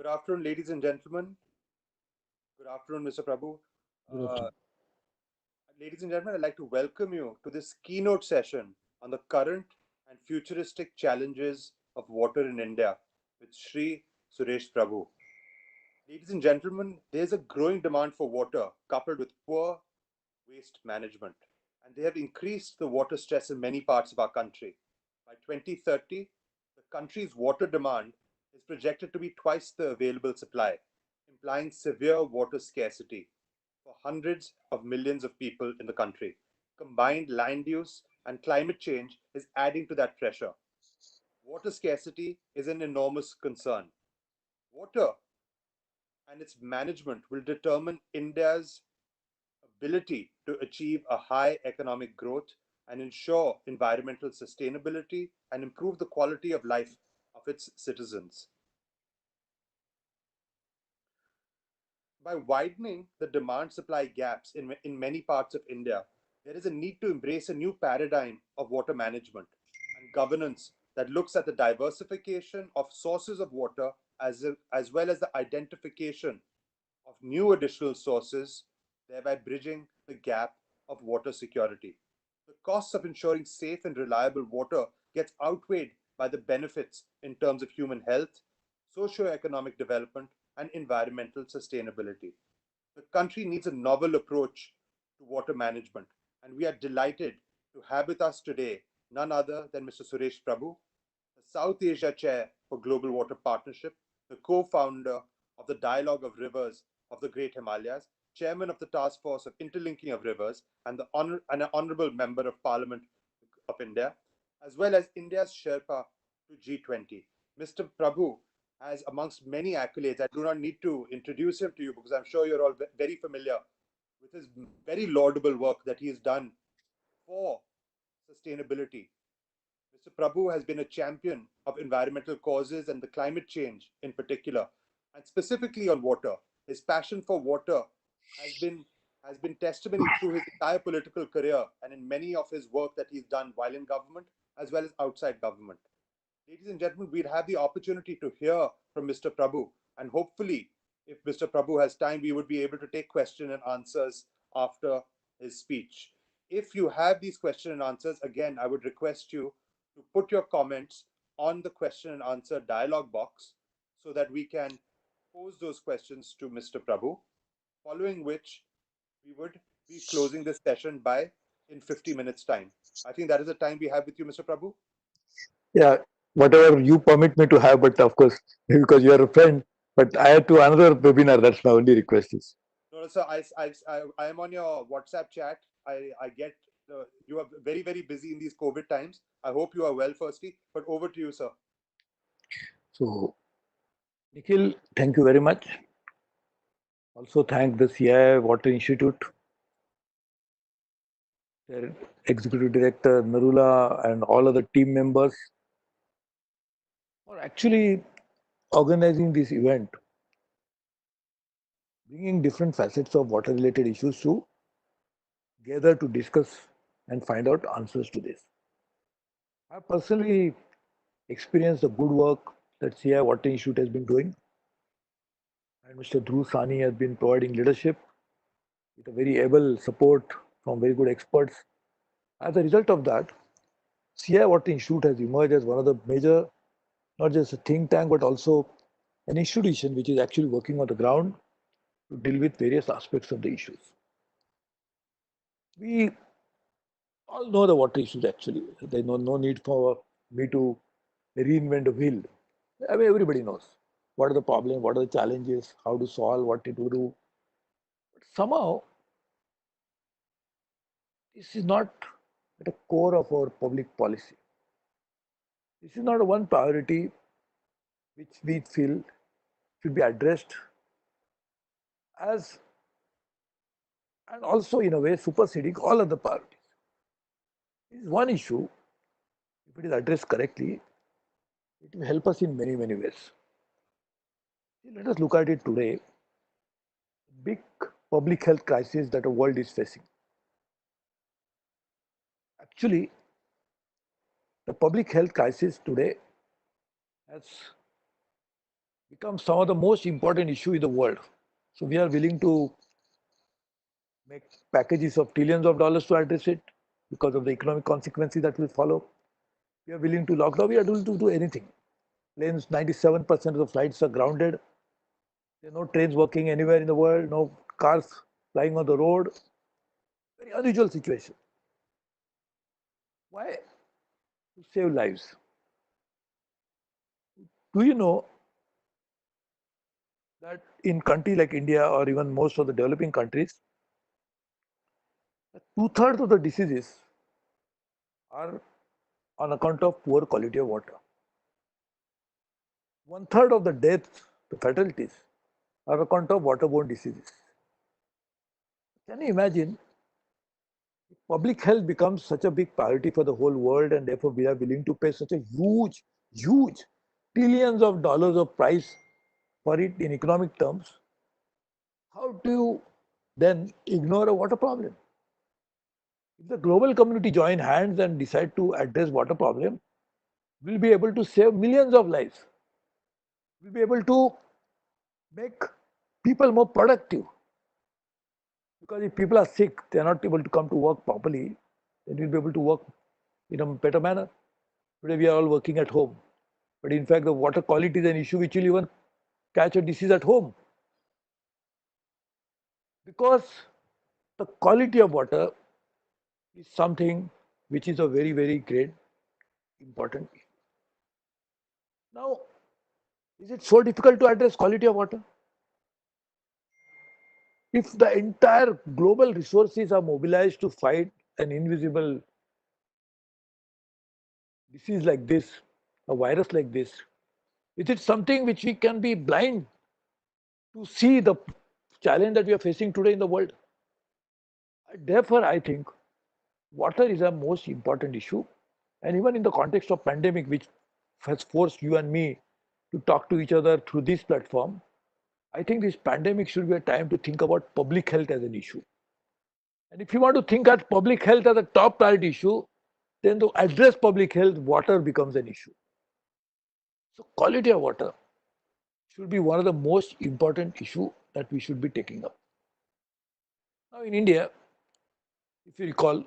Good afternoon, ladies and gentlemen. Good afternoon, Mr. Prabhu. Good Uh, afternoon. Ladies and gentlemen, I'd like to welcome you to this keynote session on the current and futuristic challenges of water in India with Sri Suresh Prabhu. Ladies and gentlemen, there's a growing demand for water coupled with poor waste management, and they have increased the water stress in many parts of our country. By 2030, the country's water demand is projected to be twice the available supply, implying severe water scarcity for hundreds of millions of people in the country. Combined land use and climate change is adding to that pressure. Water scarcity is an enormous concern. Water and its management will determine India's ability to achieve a high economic growth and ensure environmental sustainability and improve the quality of life of its citizens. By widening the demand supply gaps in many parts of India, there is a need to embrace a new paradigm of water management and governance that looks at the diversification of sources of water as well as the identification of new additional sources, thereby bridging the gap of water security. The costs of ensuring safe and reliable water gets outweighed by the benefits in terms of human health, socio-economic development, and environmental sustainability. The country needs a novel approach to water management, and we are delighted to have with us today none other than Mr. Suresh Prabhu, the South Asia Chair for Global Water Partnership, the co-founder of the Dialogue of Rivers of the Great Himalayas, Chairman of the Task Force of Interlinking of Rivers, and an Honourable Member of Parliament of India, as well as India's Sherpa to G20. Mr. Prabhu has, amongst many accolades, I do not need to introduce him to you because I'm sure you're all very familiar with his very laudable work that he has done for sustainability. Mr. Prabhu has been a champion of environmental causes and the climate change in particular, and specifically on water. His passion for water has been has been testimony through his entire political career and in many of his work that he's done while in government as well as outside government. Ladies and gentlemen, we'll have the opportunity to hear from Mr. Prabhu, and hopefully, if Mr. Prabhu has time, we would be able to take question and answers after his speech. If you have these question and answers, again, I would request you to put your comments on the question and answer dialog box so that we can pose those questions to Mr. Prabhu, following which we would be closing this session by in 50 minutes time. I think that is the time we have with you, Mr. Prabhu. Yeah, whatever you permit me to have, but of course, because you are a friend, but I had to another webinar. That's my only request is. No, no, sir, I am on your WhatsApp chat. I get you are very, very busy in these COVID times. I hope you are well, firstly. But over to you, sir. So, Nikhil, thank you very much. Also, thank the CI Water Institute, their executive director Narula, and all other team members for actually organizing this event, bringing different facets of water-related issues together to discuss and find out answers to this. I personally experienced the good work that CI Water Institute has been doing, and Mr. Dhruv Sani has been providing leadership with a very able support from very good experts. As a result of that, CI Water Institute has emerged as one of the major, not just a think tank, but also an institution which is actually working on the ground to deal with various aspects of the issues. We all know the water issues actually. There's no need for me to reinvent the wheel. I mean, everybody knows what are the problems, what are the challenges, how to solve, what to do. But somehow, this is not at the core of our public policy. This is not one priority which we feel should be addressed as, and also in a way superseding all other priorities. This is one issue. If it is addressed correctly, it will help us in many, many ways. Let us look at it today. Big public health crisis that the world is facing. Actually, the public health crisis today has becomes some of the most important issue in the world. So we are willing to make packages of trillions of dollars to address it because of the economic consequences that will follow. We are willing to lock down. We are willing to do anything. Planes, 97% of the flights are grounded. There are no trains working anywhere in the world, no cars flying on the road. Very unusual situation. Why? To save lives. Do you know that in countries like India or even most of the developing countries, two-thirds of the diseases are on account of poor quality of water. One-third of the deaths, the fatalities, are on account of waterborne diseases. Can you imagine? Public health becomes such a big priority for the whole world, and therefore we are willing to pay such a huge trillions of dollars of price for it in economic terms. How do you then ignore a water problem? If the global community join hands and decide to address water problem, we'll be able to save millions of lives. We'll be able to make people more productive. Because if people are sick, they are not able to come to work properly, then we'll be able to work in a better manner. Today we are all working at home. But in fact, the water quality is an issue which will even catch a disease at home. Because the quality of water is something which is a very great, important issue. Now, is it so difficult to address quality of water? If the entire global resources are mobilized to fight an invisible disease like this, a virus like this, is it something which we can be blind to see the challenge that we are facing today in the world? Therefore, I think water is a most important issue. And even in the context of pandemic, which has forced you and me to talk to each other through this platform, I think this pandemic should be a time to think about public health as an issue. And if you want to think at public health as a top priority issue, then to address public health, water becomes an issue. So quality of water should be one of the most important issue that we should be taking up. Now in India, if you recall,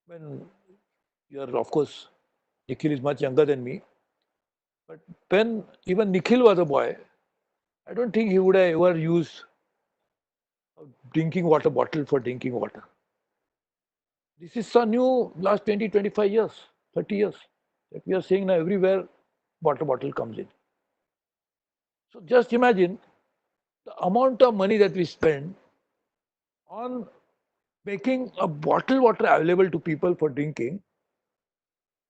when you're of course, Nikhil is much younger than me, but when even Nikhil was a boy, I don't think he would have ever used a drinking water bottle for drinking water. This is so new last 20, 25 years, 30 years. That we are seeing now everywhere water bottle comes in. So just imagine the amount of money that we spend on making a bottled water available to people for drinking.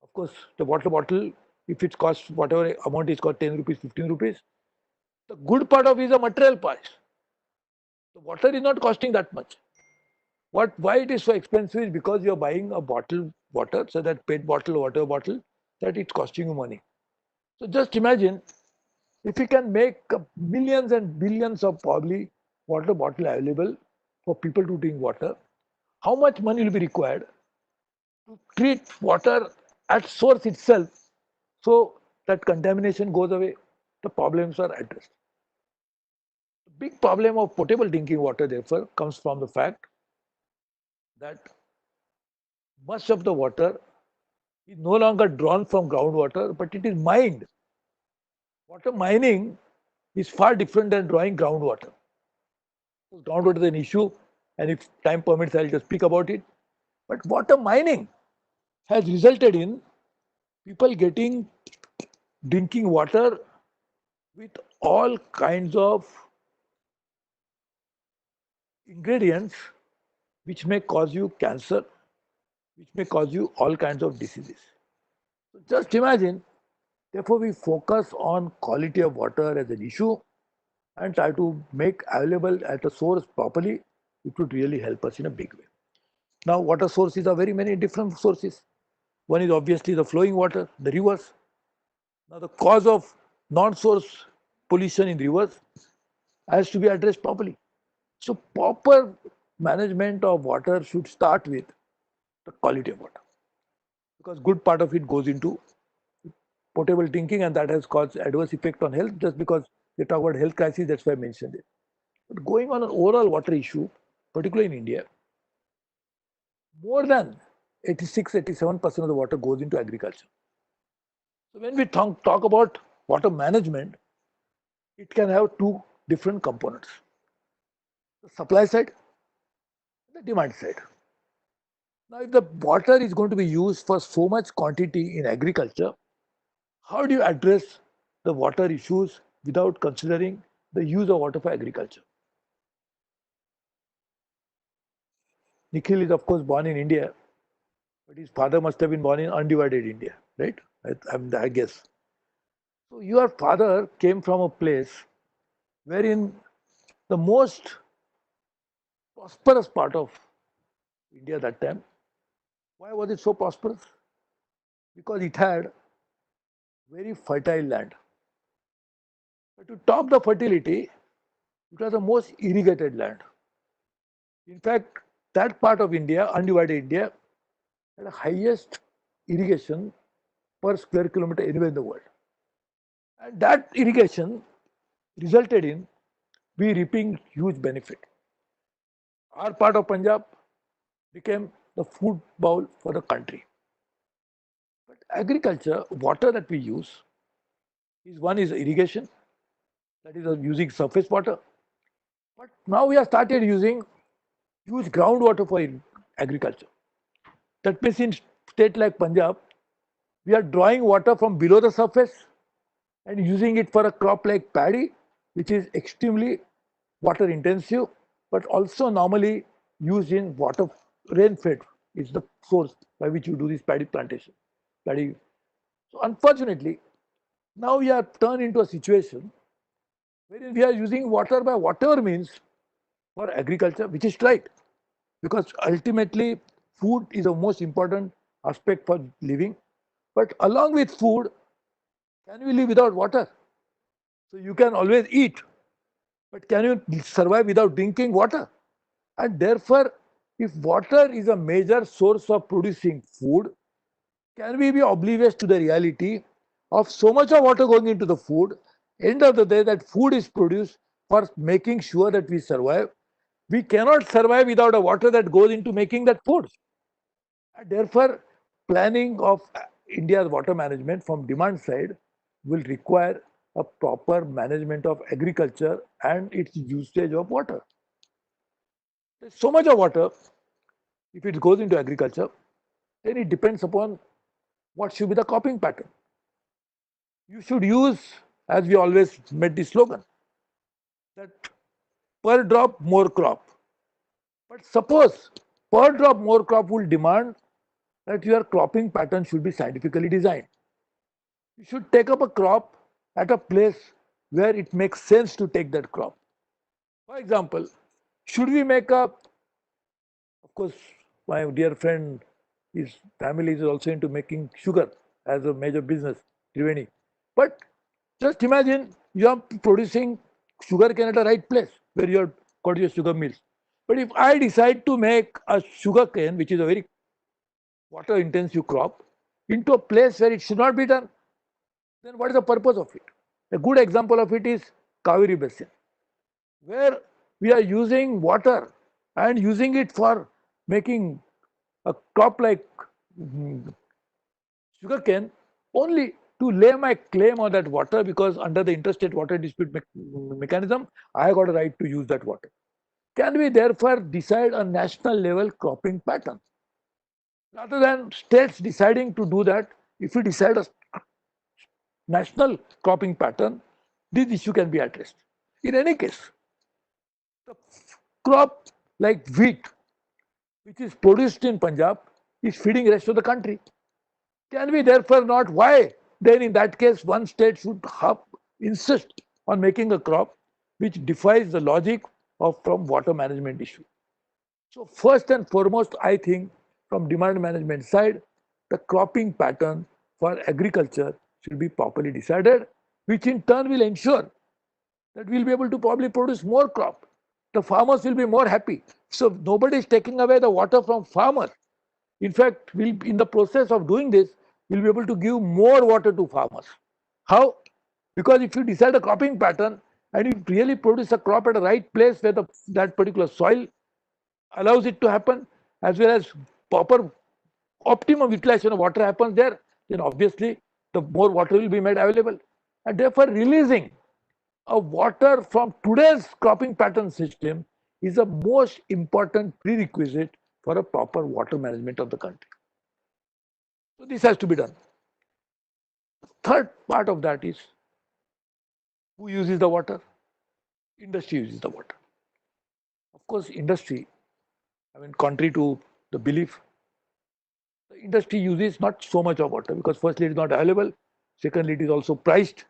Of course, the water bottle, if it costs whatever amount is cost 10 rupees, 15 rupees, the good part of it is the material part. The water is not costing that much. Why it is so expensive is because you are buying a bottled water, so that PET bottle, water bottle, that it's costing you money. So just imagine if we can make millions and billions of probably water bottle available for people to drink water, how much money will be required to treat water at source itself so that contamination goes away, the problems are addressed. The big problem of potable drinking water, therefore, comes from the fact that much of the water is no longer drawn from groundwater, but it is mined. Water mining is far different than drawing groundwater. Groundwater is an issue, and if time permits, I'll just speak about it. But water mining has resulted in people getting drinking water with all kinds of ingredients which may cause you cancer, which may cause you all kinds of diseases. So just imagine, therefore, we focus on quality of water as an issue and try to make available at a source properly. It would really help us in a big way. Now, water sources are very many different sources. One is obviously the flowing water, the rivers. Now, the cause of non-source pollution in rivers has to be addressed properly. So, proper management of water should start with the quality of water, because good part of it goes into potable drinking, and that has caused adverse effect on health. Just because they talk about health crisis, that's why I mentioned it. But going on an overall water issue, particularly in India, more than 86-87% of the water goes into agriculture. So when we talk about water management, it can have two different components: the supply side and the demand side. Now, if the water is going to be used for so much quantity in agriculture, how do you address the water issues without considering the use of water for agriculture? Nikhil is, of course, born in India, but his father must have been born in undivided India, right? I guess. So, your father came from a place wherein the most prosperous part of India that time. Why was it so prosperous? Because it had very fertile land. But to top the fertility, it was the most irrigated land. In fact, that part of India, undivided India, had the highest irrigation per square kilometer anywhere in the world. And that irrigation resulted in we reaping huge benefit. Our part of Punjab became the food bowl for the country. But agriculture, water that we use, is one is irrigation, that is using surface water. But now we have started using huge groundwater for agriculture. That means in state like Punjab, we are drawing water from below the surface and using it for a crop like paddy, which is extremely water intensive, but also normally used in water rain fed is the source by which you do this paddy plantation. Paddy. So unfortunately, now we are turned into a situation wherein we are using water by whatever means for agriculture, which is right, because ultimately food is the most important aspect for living. But along with food, can we live without water? So you can always eat, but can you survive without drinking water? And therefore, if water is a major source of producing food, can we be oblivious to the reality of so much of water going into the food? End of the day, that food is produced for making sure that we survive. We cannot survive without a water that goes into making that food. And therefore, planning of India's water management from demand side will require a proper management of agriculture and its usage of water. There's so much of water, if it goes into agriculture, then it depends upon what should be the cropping pattern. You should use, as we always made the slogan, that per drop more crop. But suppose per drop more crop will demand that your cropping pattern should be scientifically designed. You should take up a crop at a place where it makes sense to take that crop. For example, should we make a, of course, my dear friend, his family is also into making sugar as a major business, Triveni. But just imagine you are producing sugar cane at a right place where you have got your sugar mills. But if I decide to make a sugar cane, which is a very water intensive crop, into a place where it should not be done, then what is the purpose of it? A good example of it is Kaveri Basin, where we are using water and using it for making a crop like sugarcane only to lay my claim on that water, because under the interstate water dispute mechanism, I got a right to use that water. Can we therefore decide a national level cropping pattern? Rather than states deciding to do that, if we decide a national cropping pattern, this issue can be addressed. In any case, the crop like wheat, which is produced in Punjab, is feeding the rest of the country. Can we therefore not? Why? Then in that case, one state should insist on making a crop which defies the logic of from water management issue. So first and foremost, I think from demand management side, the cropping pattern for agriculture should be properly decided, which in turn will ensure that we'll be able to probably produce more crop. The farmers will be more happy. So nobody is taking away the water from farmers. In fact, we'll in the process of doing this, will be able to give more water to farmers. How? Because if you decide a cropping pattern and you really produce a crop at the right place where that particular soil allows it to happen, as well as proper optimum utilization of water happens there, then obviously the more water will be made available. And therefore, releasing of water from today's cropping pattern system is the most important prerequisite for a proper water management of the country. So this has to be done. Third part of that is who uses the water? Industry uses the water. Of course, industry, contrary to the belief, the industry uses not so much of water because firstly it is not available, secondly it is also priced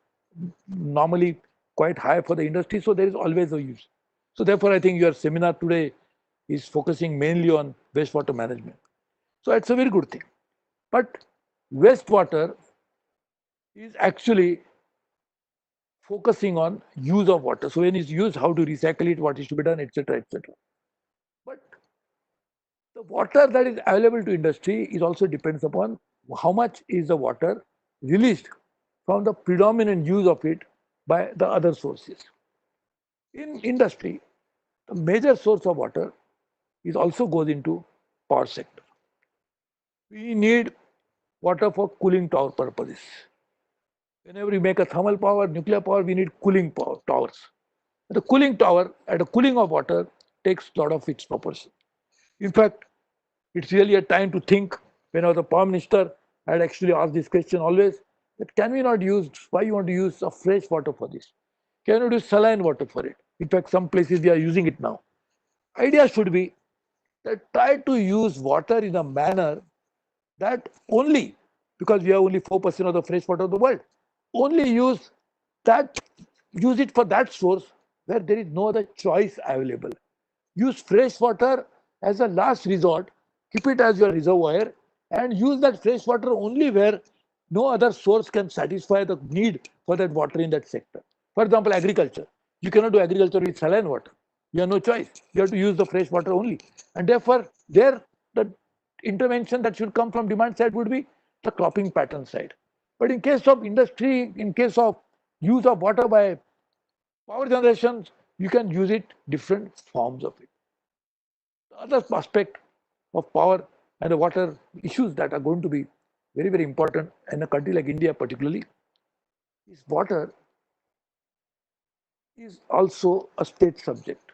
normally quite high for the industry, so there is always a use. So therefore I think your seminar today is focusing mainly on wastewater management. So it's a very good thing. But wastewater is actually focusing on use of water. So when it's used, how to recycle it, what is to be done, etc., etc. But the water that is available to industry is also depends upon how much is the water released from the predominant use of it by the other sources. In industry, the major source of water is also goes into power sector. We need water for cooling tower purposes. Whenever we make a thermal power, nuclear power, we need cooling power, towers. The cooling tower at a cooling of water takes a lot of its proportion. In fact, it's really a time to think. When I was the Prime Minister, I had actually asked this question always, that can we not use, why you want to use a fresh water for this? Can you use saline water for it? In fact, some places they are using it now. Idea should be that try to use water in a manner that only, because we have only 4% of the fresh water of the world, only use that, use it for that source where there is no other choice available. Use fresh water as a last resort, keep it as your reservoir, and use that fresh water only where no other source can satisfy the need for that water in that sector. For example, agriculture. You cannot do agriculture with saline water. You have no choice. You have to use the fresh water only. And therefore, there the intervention that should come from demand side would be the cropping pattern side. But in case of industry, in case of use of water by power generation, you can use it different forms of it. The other aspect of power and the water issues that are going to be very, very important in a country like India particularly is water is also a state subject.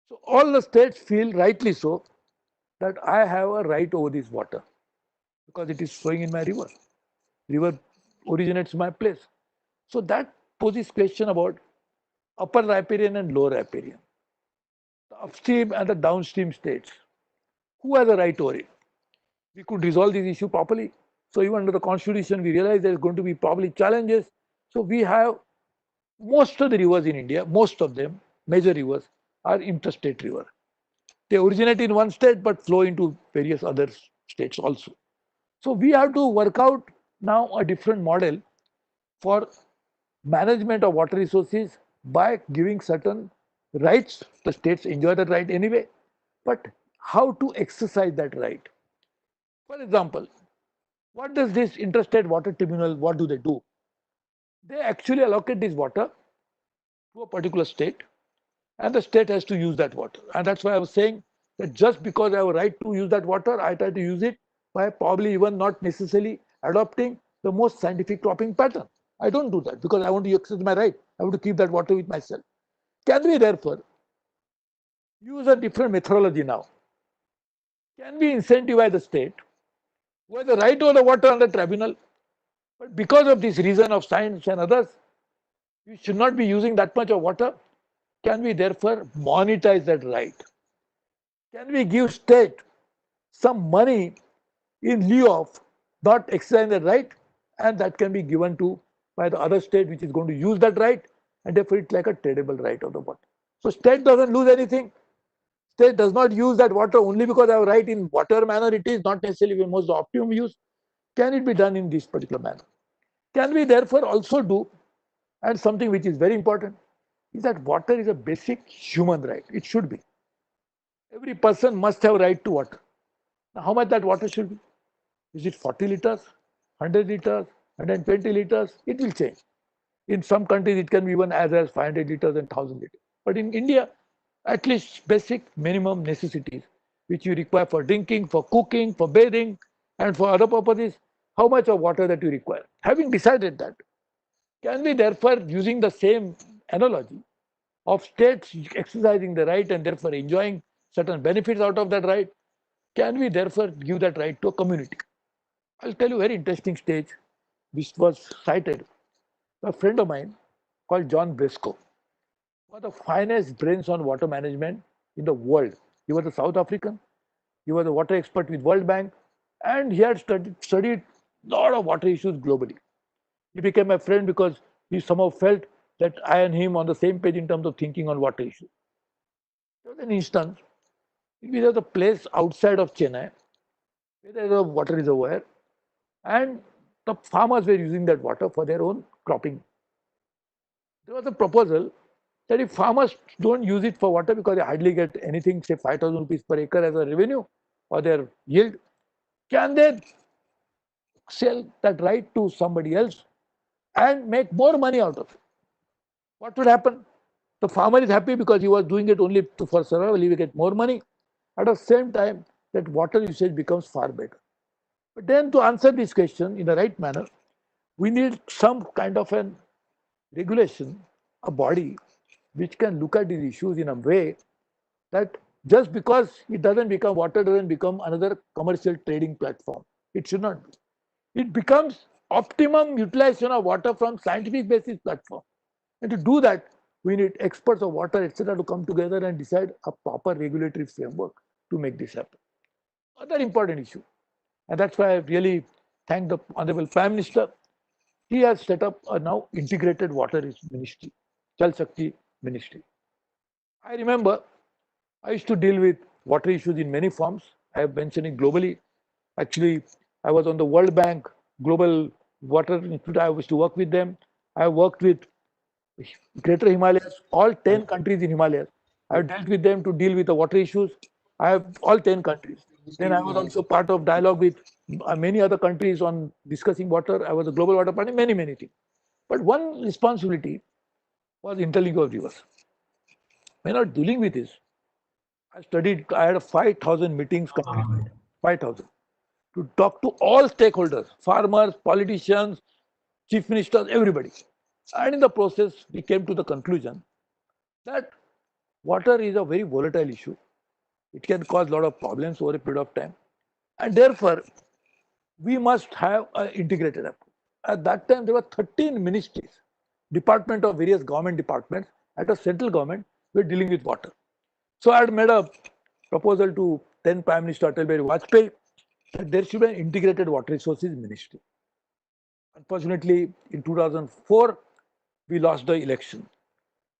So all the states feel rightly so that I have a right over this water because it is flowing in my river. River originates my place. So that poses question about upper riparian and lower riparian, the upstream and the downstream states. Who has a right over it? We could resolve this issue properly. So even under the constitution, we realize there is going to be probably challenges. So we have most of the rivers in India, most of them, major rivers, are interstate rivers. They originate in one state but flow into various other states also. So we have to work out now a different model for management of water resources by giving certain rights. The states enjoy that right anyway, but how to exercise that right? For example, what does this interstate water tribunal, what do? They actually allocate this water to a particular state and the state has to use that water. And that's why I was saying that just because I have a right to use that water, I try to use it by probably even not necessarily adopting the most scientific cropping pattern. I don't do that because I want to exercise my right. I want to keep that water with myself. Can we therefore use a different methodology now? Can we incentivize the state who has the right over the water under tribunal, but because of this reason of science and others, we should not be using that much of water? Can we therefore monetize that right? Can we give state some money in lieu of not exercising the right, and that can be given to by the other state which is going to use that right, and therefore it's like a tradable right of the water. So state doesn't lose anything. State does not use that water only because I have right in whatever manner it is, not necessarily the most optimum use. Can it be done in this particular manner? Can we therefore also do, and something which is very important, is that water is a basic human right. It should be. Every person must have right to water. Now, how much that water should be? Is it 40 liters, 100 liters, 120 liters? It will change. In some countries, it can be even as 500 liters and 1000 liters. But in India, at least basic minimum necessities, which you require for drinking, for cooking, for bathing, and for other purposes, how much of water that you require. Having decided that, can we therefore, using the same analogy of states exercising the right and therefore enjoying certain benefits out of that right, can we therefore give that right to a community? I'll tell you a very interesting stage which was cited by a friend of mine called John Briscoe, one of the finest brains on water management in the world. He was a South African. He was a water expert with World Bank, and he had studied a lot of water issues globally. He became my friend because he somehow felt that I and him on the same page in terms of thinking on water issues. There was an instance, we have a place outside of Chennai where there is a water reservoir, and the farmers were using that water for their own cropping. There was a proposal that if farmers don't use it for water because they hardly get anything, say 5,000 rupees per acre as a revenue or their yield, can they sell that right to somebody else and make more money out of it? What would happen? The farmer is happy because he was doing it only for survival, he will get more money. At the same time, that water usage becomes far better. But then to answer this question in the right manner, we need some kind of an regulation, a body which can look at these issues in a way that just because it doesn't become water doesn't become another commercial trading platform. It should not be. It becomes optimum utilization of water from scientific basis platform. And to do that, we need experts of water, etc., to come together and decide a proper regulatory framework to make this happen. Another important issue, and that's why I really thank the Honorable Prime Minister. He has set up a now integrated water ministry, Jal Shakti ministry. I remember I used to deal with water issues in many forms. I have mentioned it globally. Actually, I was on the World Bank Global Water Institute. I used to work with them. I worked with Greater Himalayas, all 10 countries in Himalayas. I have dealt with them to deal with the water issues. I have all 10 countries. Then I was also part of dialogue with many other countries on discussing water. I was a global water partner, many, many things. But one responsibility was interlingual of rivers. When I was dealing with this, I had 5,000 meetings conducted, 5,000, to talk to all stakeholders, farmers, politicians, chief ministers, everybody. And in the process, we came to the conclusion that water is a very volatile issue. It can cause a lot of problems over a period of time. And therefore, we must have an integrated approach. At that time, there were 13 ministries, department of various government departments at a central government were dealing with water. So I had made a proposal to then Prime Minister Atal Bihari Vajpayee that there should be an integrated water resources ministry. Unfortunately, in 2004, we lost the election.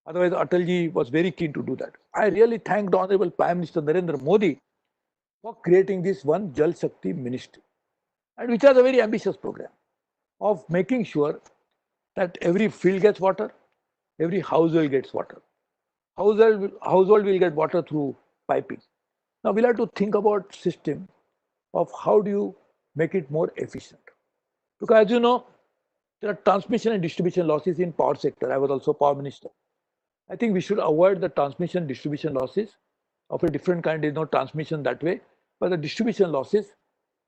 Otherwise, Atalji was very keen to do that. I really thank the Honorable Prime Minister Narendra Modi for creating this one Jal Shakti ministry, and which was a very ambitious program of making sure that every field gets water, every household gets water. Household will get water through piping. Now we'll have to think about system of how do you make it more efficient. Because as you know, there are transmission and distribution losses in power sector. I was also power minister. I think we should avoid the transmission distribution losses of a different kind. There is no transmission that way, but the distribution losses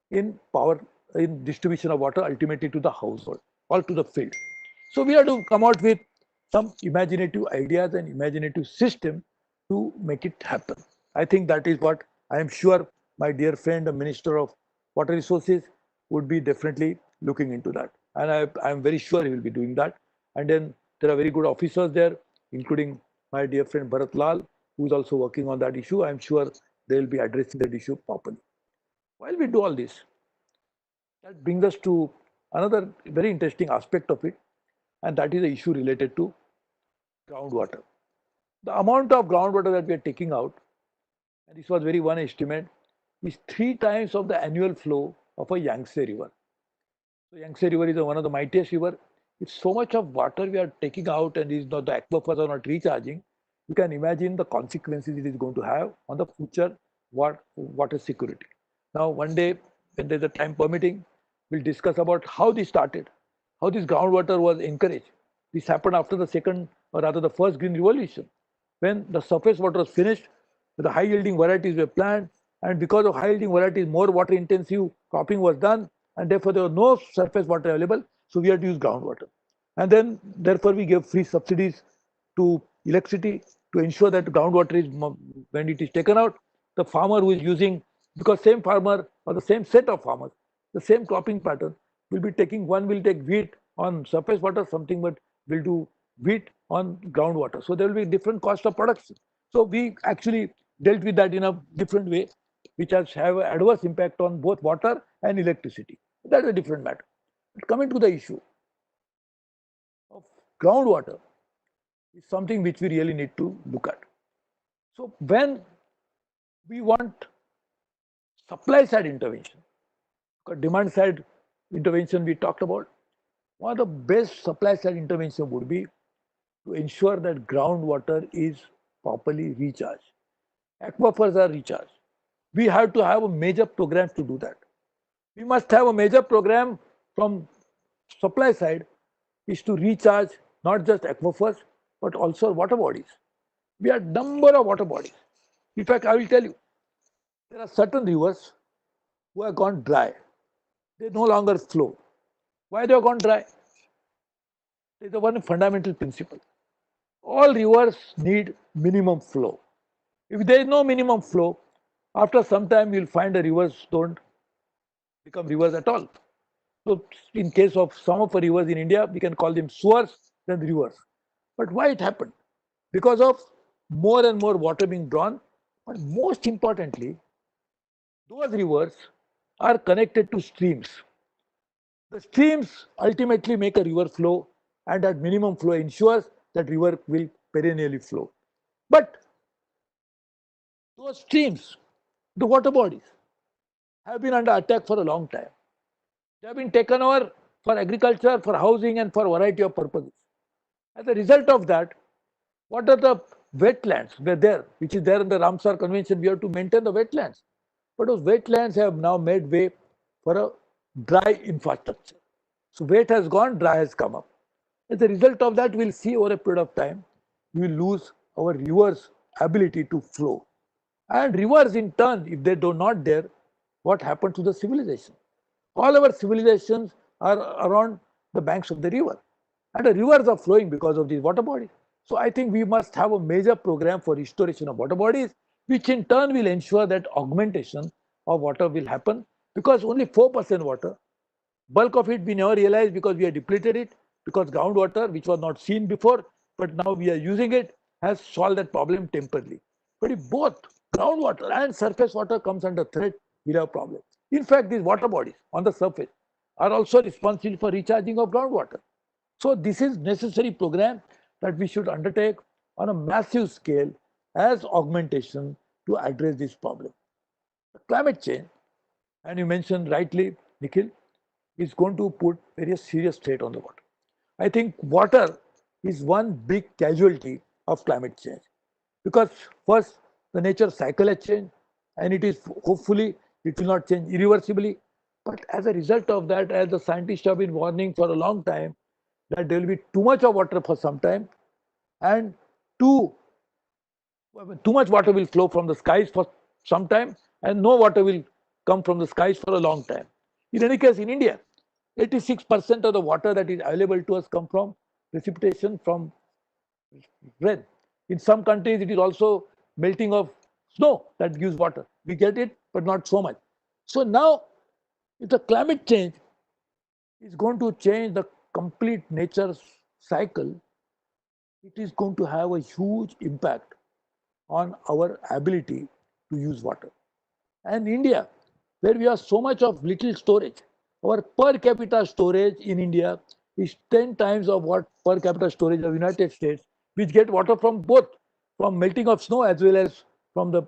in power, in distribution of water ultimately to the household or to the field. So we have to come out with some imaginative ideas and imaginative system to make it happen. I think that is what I am sure my dear friend, the Minister of Water Resources, would be definitely looking into that. And I am very sure he will be doing that. And then there are very good officers there, including my dear friend Bharat Lal, who is also working on that issue. I am sure they will be addressing that issue properly. While we do all this, that brings us to another very interesting aspect of it, and that is the issue related to groundwater. The amount of groundwater that we are taking out, and this was very one estimate, is 3 times of the annual flow of a Yangtze River. So Yangtze River is one of the mightiest river. If so much of water we are taking out and is not the aquifers are not recharging, you can imagine the consequences it is going to have on the future water security. Now, one day when there's a time permitting, we'll discuss about how this started, how this groundwater was encouraged. This happened after the second, or rather the first green revolution, when the surface water was finished, the high yielding varieties were planted, and because of high yielding varieties, more water intensive cropping was done, and therefore there was no surface water available, so we had to use groundwater. And then, therefore, we gave free subsidies to electricity to ensure that groundwater is, when it is taken out, the farmer who is using, because same farmer or the same set of farmers, the same cropping pattern will be taking, one will take wheat on surface water, something but will do wheat on groundwater. So there will be different cost of production. So we actually dealt with that in a different way, which has have an adverse impact on both water and electricity. That's a different matter. But coming to the issue of groundwater is something which we really need to look at. So when we want supply side intervention, because demand side intervention we talked about, one of the best supply side intervention would be to ensure that groundwater is properly recharged. Aquifers are recharged. We have to have a major program to do that. We must have a major program from supply side is to recharge not just aquifers but also water bodies. We have number of water bodies. In fact, I will tell you, there are certain rivers who have gone dry. They no longer flow. Why they have gone dry? There is one fundamental principle. All rivers need minimum flow. If there is no minimum flow, after some time you will find the rivers don't become rivers at all. So in case of some of the rivers in India, we can call them sewers than rivers. But why it happened? Because of more and more water being drawn, but most importantly, those rivers are connected to streams. The streams ultimately make a river flow, and that minimum flow ensures that river will perennially flow. But those streams, the water bodies, have been under attack for a long time. They have been taken over for agriculture, for housing, and for a variety of purposes. As a result of that, what are the wetlands were there, which is there in the Ramsar Convention? We have to maintain the wetlands. But those wetlands have now made way for a dry infrastructure. So wet has gone, dry has come up. As a result of that, we'll see over a period of time, we will lose our rivers' ability to flow. And rivers in turn, if they do not there, what happens to the civilization? All our civilizations are around the banks of the river. And the rivers are flowing because of these water bodies. So I think we must have a major program for restoration of water bodies, which in turn will ensure that augmentation of water will happen, because only 4% water, bulk of it we never realized because we have depleted it, because groundwater, which was not seen before, but now we are using it, has solved that problem temporarily. But if both groundwater and surface water comes under threat, we'll have a problem. In fact, these water bodies on the surface are also responsible for recharging of groundwater. So this is necessary program that we should undertake on a massive scale as augmentation to address this problem. Climate change, and you mentioned rightly, Nikhil, is going to put very serious threat on the water. I think water is one big casualty of climate change, because first the nature cycle has changed, and it is hopefully it will not change irreversibly. But as a result of that, as the scientists have been warning for a long time, that there will be too much of water for some time, and too much water will flow from the skies for some time, and no water will come from the skies for a long time. In any case, in India, 86% of the water that is available to us come from precipitation from rain. In some countries, it is also melting of snow that gives water. We get it, but not so much. So now, if the climate change is going to change the complete nature cycle, it is going to have a huge impact on our ability to use water. And India, where we have so much of little storage, our per capita storage in India is 10 times of what per capita storage of United States, which get water from both, from melting of snow as well as from the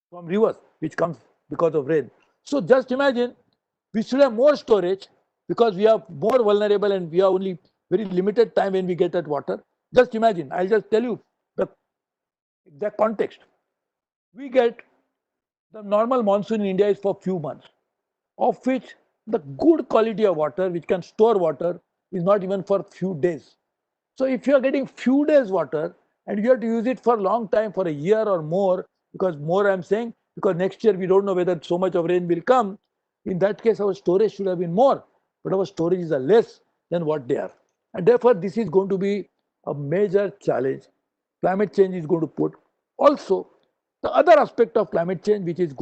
from rivers, which comes because of rain. So just imagine, we should have more storage because we are more vulnerable and we have only very limited time when we get that water. Just imagine, I'll just tell you the exact context. We get the normal monsoon in India is for few months. of which the good quality of water, which can store water, is not even for few days. So if you are getting few days water and you have to use it for a long time, for a year or more, because more I'm saying, because next year we don't know whether so much of rain will come, in that case our storage should have been more, but our storages are less than what they are. And therefore this is going to be a major challenge. Climate change is going to put. Also, the other aspect of climate change, which is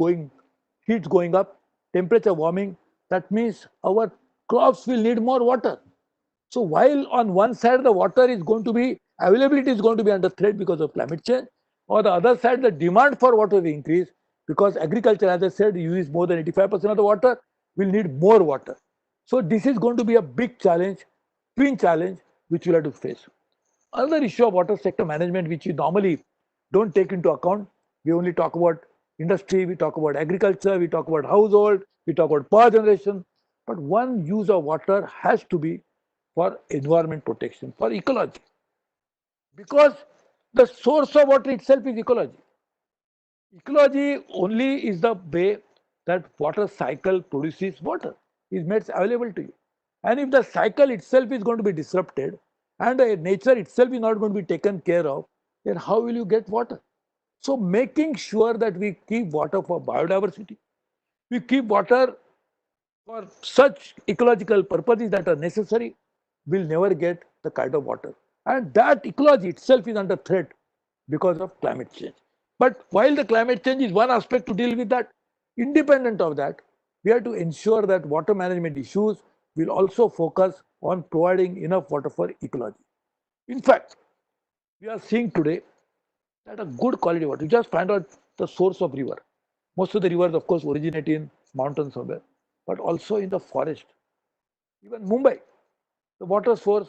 heat going up, temperature warming, that means our crops will need more water. So while on one side the water is going to be, availability is going to be under threat because of climate change, on the other side the demand for water will increase because agriculture, as I said, uses more than 85% of the water, will need more water. So this is going to be a big challenge, twin challenge, which we'll have to face. Another issue of water sector management, which we normally don't take into account, we only talk about industry, we talk about agriculture, we talk about household, we talk about power generation. But one use of water has to be for environment protection, for ecology. Because the source of water itself is ecology. Ecology only is the way that water cycle produces water, is made available to you. And if the cycle itself is going to be disrupted and nature itself is not going to be taken care of, then how will you get water? So making sure that we keep water for biodiversity, we keep water for such ecological purposes that are necessary, will never get the kind of water. And that ecology itself is under threat because of climate change. But while the climate change is one aspect to deal with that, independent of that, we have to ensure that water management issues will also focus on providing enough water for ecology. In fact, we are seeing today that a good quality water, you just find out the source of river. Most of the rivers, of course, originate in mountains somewhere, but also in the forest. Even Mumbai, the water source,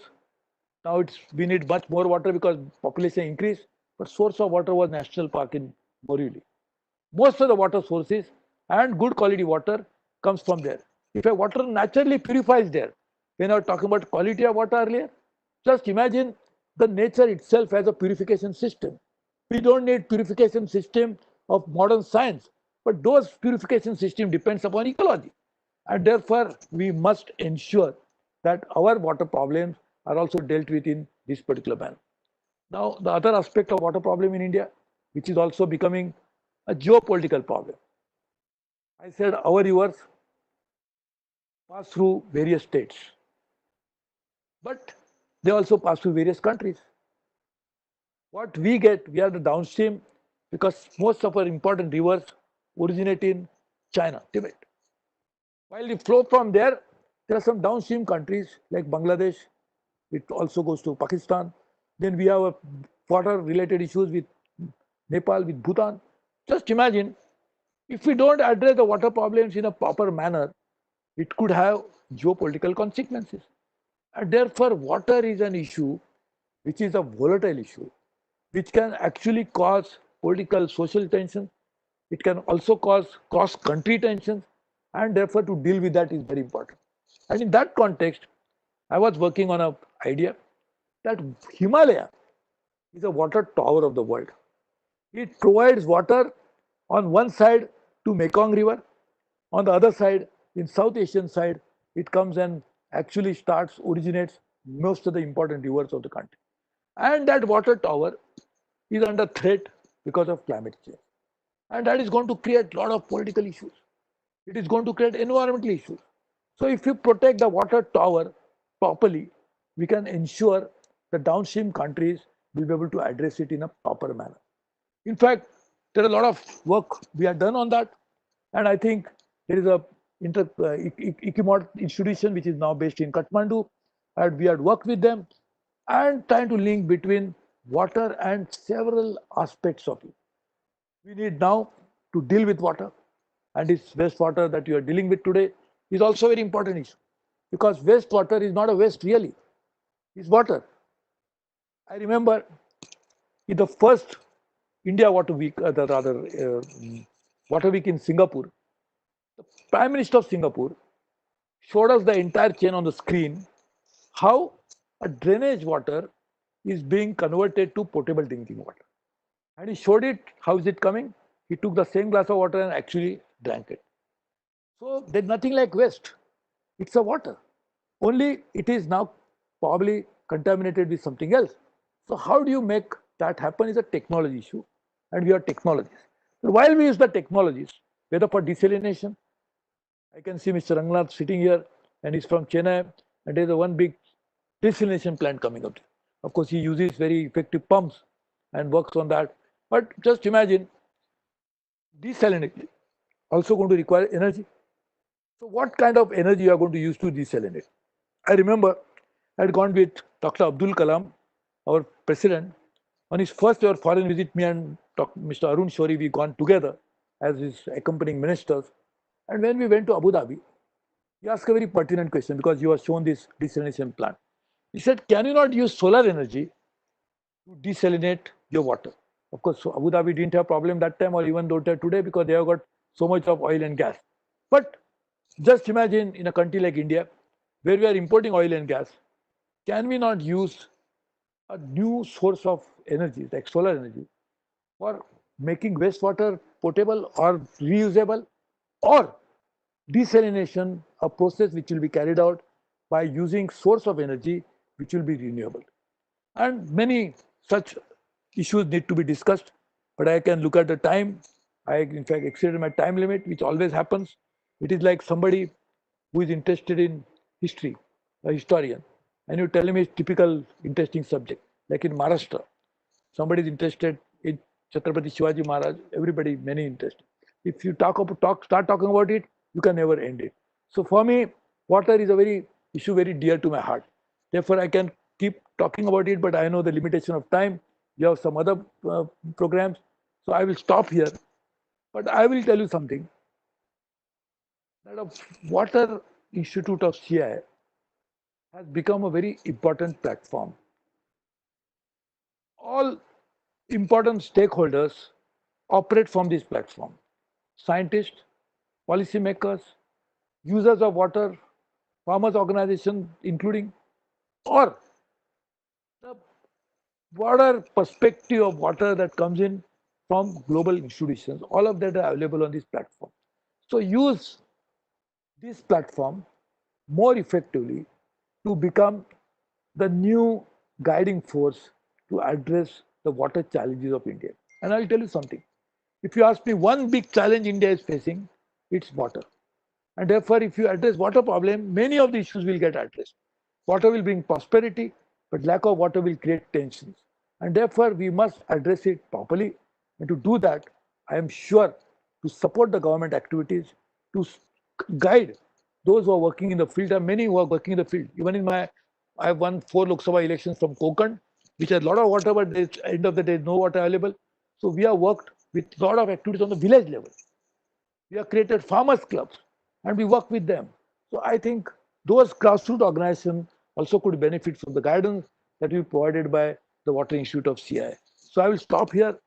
now we need much more water because population increase, but source of water was National Park in Borivali. Most of the water sources and good quality water comes from there. If a water naturally purifies there, when I was talking about quality of water earlier, just imagine the nature itself has a purification system. We don't need purification system of modern science, but those purification system depends upon ecology. And therefore, we must ensure that our water problems are also dealt with in this particular manner. Now, the other aspect of water problem in India, which is also becoming a geopolitical problem. I said our rivers pass through various states, but they also pass through various countries. What we get, we are the downstream because most of our important rivers originate in China, Tibet. While we flow from there, there are some downstream countries like Bangladesh, it also goes to Pakistan. Then we have water related issues with Nepal, with Bhutan. Just imagine if we don't address the water problems in a proper manner, it could have geopolitical consequences. And therefore, water is an issue which is a volatile issue, which can actually cause political, social tension. It can also cause cross-country tensions, and therefore to deal with that is very important. And in that context, I was working on an idea that Himalaya is a water tower of the world. It provides water on one side to Mekong River, on the other side, in South Asian side, it comes and actually originates most of the important rivers of the country. And that water tower is under threat because of climate change. And that is going to create a lot of political issues. It is going to create environmental issues. So if you protect the water tower properly, we can ensure the downstream countries will be able to address it in a proper manner. In fact, there are a lot of work we have done on that. And I think there is a ICIMOD institution which is now based in Kathmandu, and we had worked with them and trying to link between water and several aspects of it. We need now to deal with water, and this wastewater that you are dealing with today is also a very important issue because wastewater is not a waste really, it's water. I remember in the first India Water Week, Water Week in Singapore, the Prime Minister of Singapore showed us the entire chain on the screen how a drainage water is being converted to potable drinking water. And he showed it, how is it coming? He took the same glass of water and actually drank it. So there's nothing like waste. It's a water. Only it is now probably contaminated with something else. So how do you make that happen is a technology issue, and we are technologists. But while we use the technologies, whether for desalination, I can see Mr. Rangnath sitting here, and he's from Chennai, and there's a one big desalination plant coming up. Of course, he uses very effective pumps and works on that. But just imagine desalination also going to require energy. So what kind of energy you are going to use to desalinate? I remember I had gone with Dr. Abdul Kalam, our president, on his first ever foreign visit. Me and Mr. Arun Shori, we gone together as his accompanying ministers. And when we went to Abu Dhabi, he asked a very pertinent question because you were shown this desalination plant. He said, can you not use solar energy to desalinate your water? Of course, so Abu Dhabi didn't have problem that time or even don't have today because they have got so much of oil and gas. But just imagine in a country like India, where we are importing oil and gas, can we not use a new source of energy, like solar energy, for making wastewater potable or reusable, or desalination, a process which will be carried out by using source of energy which will be renewable? And many such issues need to be discussed, but I can look at the time. I in fact exceeded my time limit, which always happens. It is like somebody who is interested in history, a historian, and you tell him a typical interesting subject, like in Maharashtra, somebody is interested in Chhatrapati Shivaji Maharaj, everybody, many interested. If you start talking about it, you can never end it. So for me, water is a very issue very dear to my heart. Therefore, I can keep talking about it, but I know the limitation of time. You have some other programs, so I will stop here. But I will tell you something that a Water Institute of CI has become a very important platform. All important stakeholders operate from this platform: scientists, policymakers, users of water, farmers' organizations, including, or the broader perspective of water that comes in from global institutions. All of that are available on this platform. So use this platform more effectively to become the new guiding force to address the water challenges of India. And I'll tell you something. If you ask me one big challenge India is facing, it's water. And therefore, if you address water problem, many of the issues will get addressed. Water will bring prosperity, but lack of water will create tensions. And therefore, we must address it properly. And to do that, I am sure to support the government activities, to guide those who are working in the field. There are many who are working in the field. Even in my, I have won 4 Lok Sabha elections from Konkan, which has a lot of water, but at the end of the day, no water available. So we have worked with a lot of activities on the village level. We have created farmers clubs and we work with them. So I think those grassroots organizations also could benefit from the guidance that we provided by the Water Institute of CI. So I will stop here,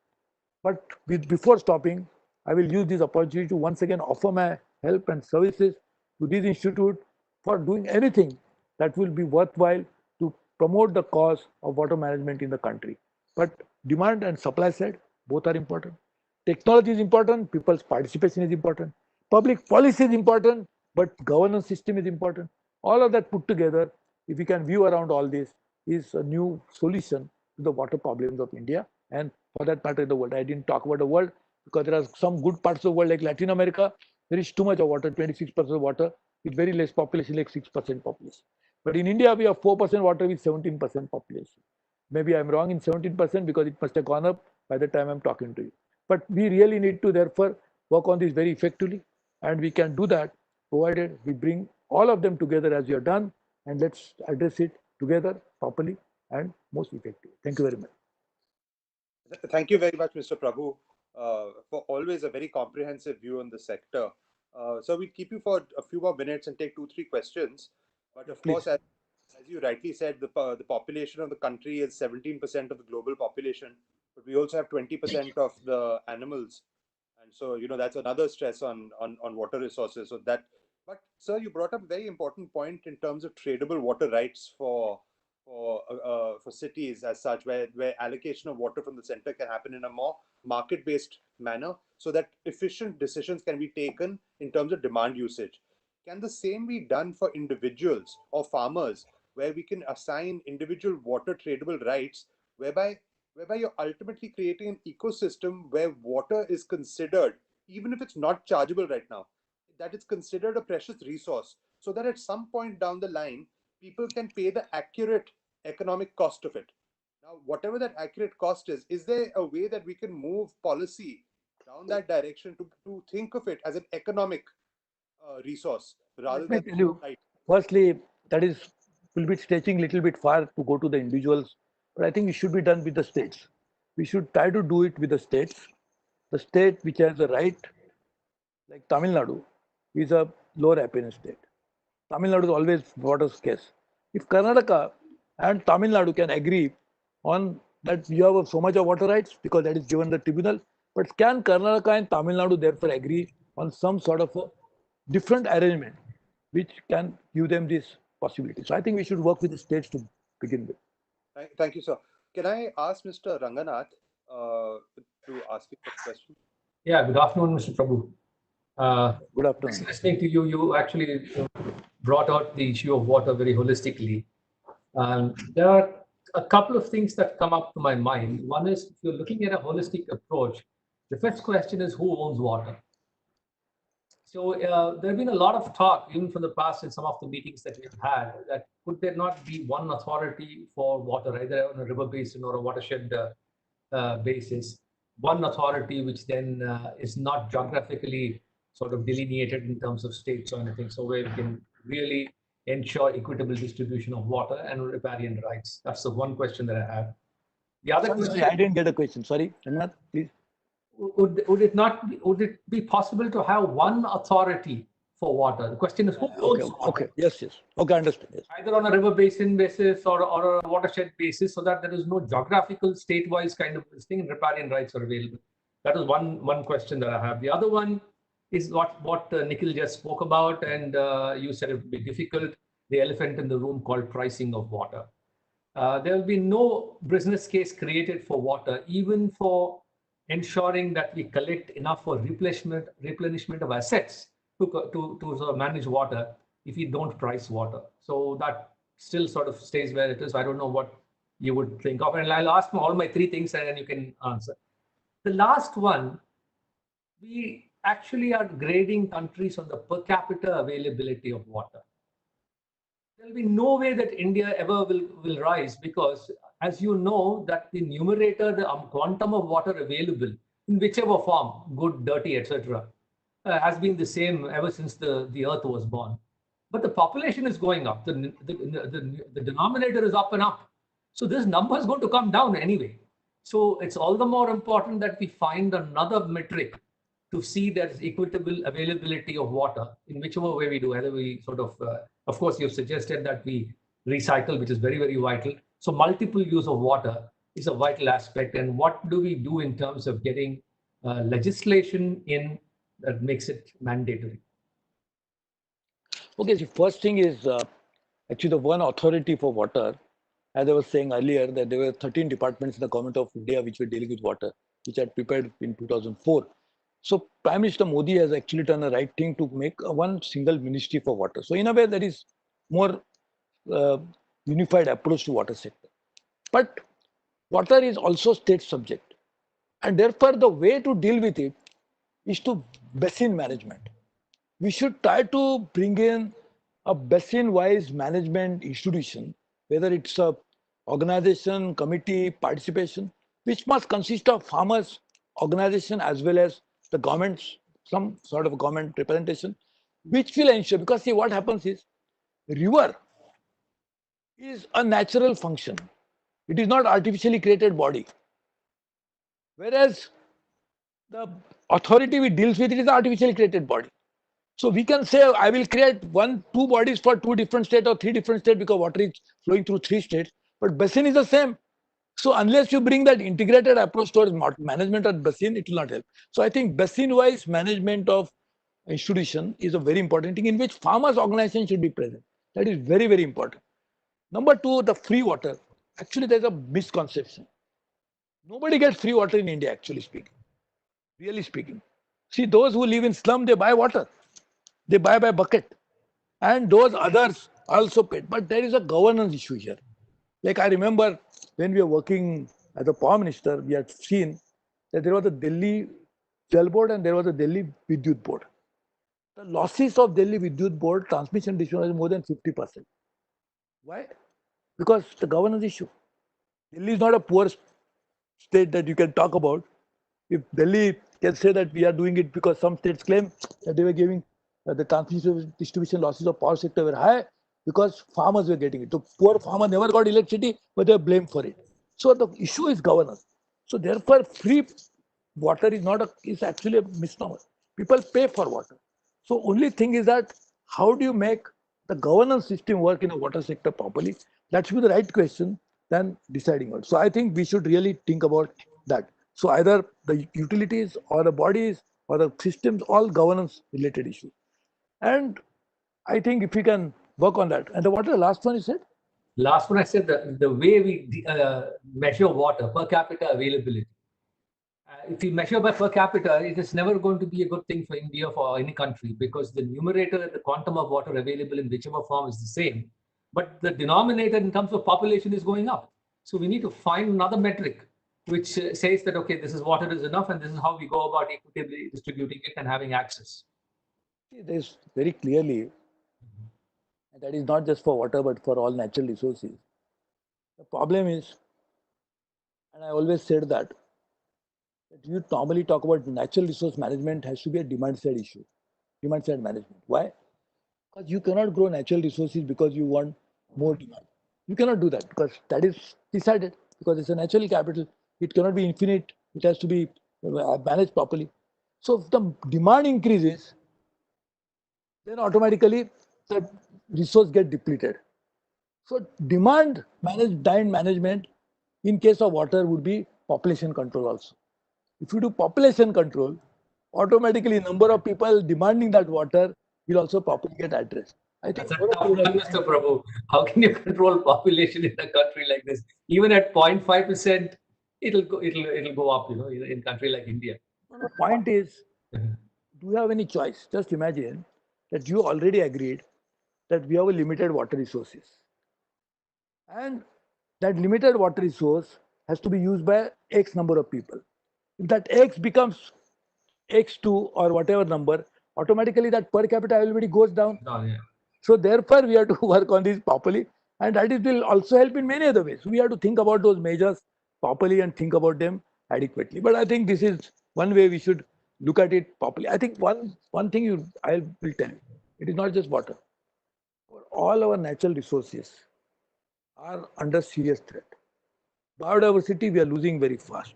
but before stopping, I will use this opportunity to once again offer my help and services to this institute for doing anything that will be worthwhile to promote the cause of water management in the country. But demand and supply side, both are important. Technology is important, people's participation is important, public policy is important, but governance system is important. All of that put together, if we can view around all this, is a new solution to the water problems of India and for that matter in the world. I didn't talk about the world because there are some good parts of the world like Latin America, there is too much of water, 26% of water with very less population, like 6% population. But in India, we have 4% water with 17% population. Maybe I'm wrong in 17% because it must have gone up by the time I'm talking to you. But we really need to therefore work on this very effectively, and we can do that provided we bring all of them together as we have done, and let's address it together properly and most effectively. Thank you very much. Thank you very much, Mr. Prabhu, for always a very comprehensive view on the sector. So we'll keep you for a few more minutes and take 2, 3 questions. But Yes, of please. course, as you rightly said, the population of the country is 17% of the global population, but we also have 20% of the animals, and so that's another stress on water resources. So that, but sir, you brought up a very important point in terms of tradable water rights for cities as such, where allocation of water from the center can happen in a more market based manner so that efficient decisions can be taken in terms of demand usage. Can the same be done for individuals or farmers, where we can assign individual water tradable rights, whereby you're ultimately creating an ecosystem where water is considered, even if it's not chargeable right now, that it's considered a precious resource, so that at some point down the line, people can pay the accurate economic cost of it. Now, whatever that accurate cost is there a way that we can move policy down that direction to think of it as an economic resource rather Let me than tell you, right? firstly, that is will be stretching little bit far to go to the individuals, but I think it should be done with the states. We should try to do it with the states. The state which has the right, like Tamil Nadu, is a lower happiness state. Tamil Nadu is always water scarce. If Karnataka and Tamil Nadu can agree on that you have so much of water rights because that is given the tribunal, but can Karnataka and Tamil Nadu therefore agree on some sort of a different arrangement which can give them this possibility? So I think we should work with the states to begin with. Thank you, sir. Can I ask Mr. Ranganath to ask you a question? Yeah, good afternoon, Mr. Prabhu. Good afternoon. Listening to you, you actually brought out the issue of water very holistically. There are a couple of things that come up to my mind. One is, if you're looking at a holistic approach, the first question is who owns water? So there have been a lot of talk, even from the past in some of the meetings that we've had, that could there not be one authority for water, either on a river basin or a watershed basis, one authority which then is not geographically sort of delineated in terms of states or anything, so where we can really ensure equitable distribution of water and riparian rights. That's the one question that I have. The other question, I didn't get a question. Sorry, Rangnath, please. would it be possible to have one authority for water? The question is who owns water? Okay. Yes. Okay, understood. Yes. Either on a river basin basis or a watershed basis, so that there is no geographical state-wise kind of thing, and riparian rights are available. That is one question that I have. The other one is what Nikhil just spoke about, and you said it would be difficult, the elephant in the room called pricing of water. There will be no business case created for water, even for ensuring that we collect enough for replenishment of assets to sort of manage water if we don't price water. So that still sort of stays where it is. I don't know what you would think of. And I'll ask all my three things and then you can answer. The last one, we actually are grading countries on the per capita availability of water. There will be no way that India ever will rise, because as you know that the numerator, the quantum of water available in whichever form, good, dirty, etc., has been the same ever since the earth was born. But the population is going up. The denominator is up and up. So this number is going to come down anyway. So it's all the more important that we find another metric to see there's equitable availability of water in whichever way we do. Either we sort of course, you've suggested that we recycle, which is very, very vital. So multiple use of water is a vital aspect. And what do we do in terms of getting legislation in that makes it mandatory? Okay, the first thing is actually the one authority for water. As I was saying earlier, that there were 13 departments in the government of India which were dealing with water, which had prepared in 2004. So Prime Minister Modi has actually done the right thing to make one single ministry for water. So in a way, there is more unified approach to water sector. But water is also state subject, and therefore the way to deal with it is to basin management. We should try to bring in a basin-wise management institution, whether it's a organization, committee, participation, which must consist of farmers, organization, as well as the governments, some sort of government representation, which will ensure, because see what happens is, river is a natural function. It is not artificially created body. Whereas the authority we deals with, it is an artificially created body. So we can say, I will create two bodies for two different states or three different states because water is flowing through three states, but basin is the same. So unless you bring that integrated approach towards management of basin, it will not help. So I think basin-wise management of institution is a very important thing in which farmers' organization should be present. That is very, very important. Number two, the free water. Actually, there's a misconception. Nobody gets free water in India, actually speaking. really speaking. See, those who live in slum, they buy water. They buy by bucket. And those others also paid. But there is a governance issue here. Like I remember when we were working as a Power Minister, we had seen that there was a Delhi Jal Board and there was a Delhi Vidyut Board. The losses of Delhi Vidyut Board transmission distribution was more than 50%. Why? Because the governance issue. Delhi is not a poor state that you can talk about. If Delhi can say that we are doing it because some states claim that they were giving the transmission distribution losses of power sector were high because farmers were getting it. The poor farmer never got electricity, but they were blamed for it. So the issue is governance. So therefore, free water is not a is actually a misnomer. People pay for water. So only thing is that how do you make the governance system work in a water sector properly? That should be the right question than deciding on. So I think we should really think about that. So either the utilities or the bodies or the systems, all governance related issues. And I think if we can work on that. And what was the last one you said? Last one, I said the way we measure water, per capita availability. If you measure by per capita, it is never going to be a good thing for India, for any country, because the numerator and the quantum of water available in whichever form is the same, but the denominator in terms of population is going up. So we need to find another metric which says that, okay, this is water is enough and this is how we go about equitably distributing it and having access. There's very clearly, and that is not just for water but for all natural resources. The problem is, and I always said that you normally talk about natural resource management has to be a demand side issue, demand side management. Why? Because you cannot grow natural resources because you want more demand. You cannot do that because that is decided because it's a natural capital. It cannot be infinite. It has to be managed properly. So if the demand increases, then automatically the resource get depleted. So demand management in case of water would be population control also. If you do population control, automatically number of people demanding that water will also properly get addressed. I think that's a tough one, Mr. Prabhu. How can you control population in a country like this? Even at 0.5%, it'll go up, in a country like India. The point is, do you have any choice? Just imagine that you already agreed that we have a limited water resources. And that limited water resource has to be used by X number of people. If that X becomes X2 or whatever number, automatically that per capita availability goes down. Oh, yeah. So therefore, we have to work on this properly. And that will also help in many other ways. We have to think about those measures properly and think about them adequately. But I think this is one way we should look at it properly. I think one thing I will tell you, it is not just water. All our natural resources are under serious threat. Biodiversity we are losing very fast.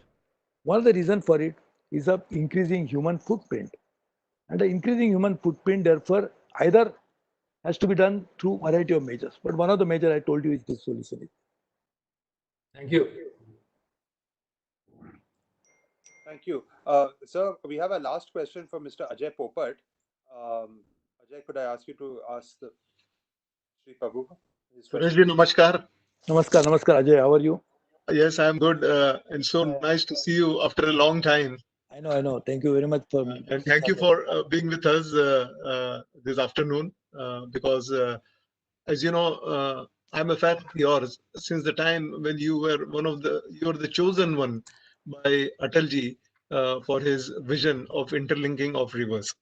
One of the reasons for it is the increasing human footprint. And the increasing human footprint, therefore, either has to be done through a variety of measures. But one of the measures I told you is this solution. Thank you. Thank you. Sir, we have a last question from Mr. Ajay Popat. Ajay, could I ask you to ask Sri Prabhu his question? Sureshji, namaskar. Namaskar, Ajay. How are you? Yes, I'm good. And so nice to see you after a long time. I know. Thank you very much for and thank you for being with us this afternoon because, as you know, I'm a fan of yours since the time when you were you're the chosen one by Atalji for his vision of interlinking of rivers.